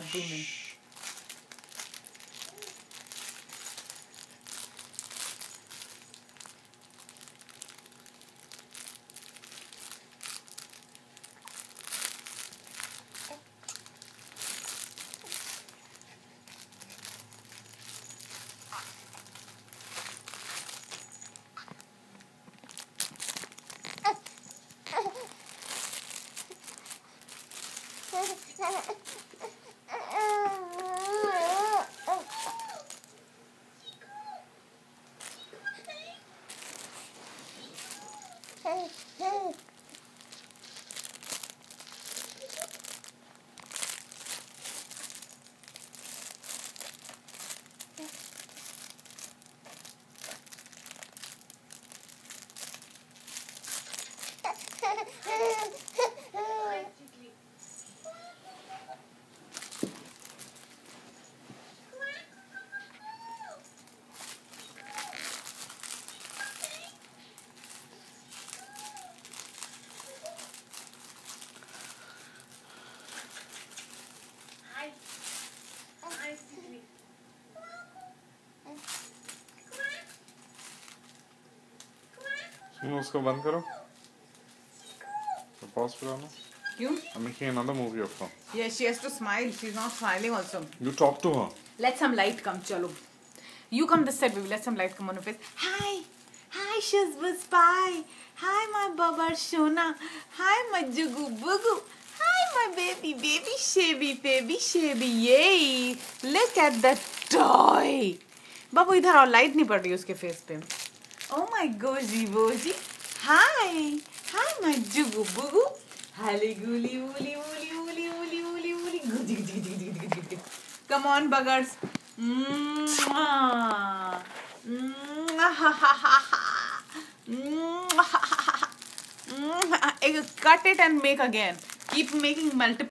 Shampoo में। उसको बंद करो. Pause for now. क्यों? I'm making another movie of her. Yeah, she has to smile. She's not smiling also. You talk to her. Let some light come, chalo. You come this side, baby. Let some light come on your face. Hi. Hi, Shazbu Spy. Hi, my Baba Shona. Hi, my Jugu Bugu. Hi, my baby Shabby. Yay. Look at that toy. बाबू इधर आओ, light नहीं पड़ रही उसके face पे. Oh my goji boji. Hi, my Jugu Bugu. Hali guli uli. Guji. Come on, buggers. Cut it and make again. Keep making multiple.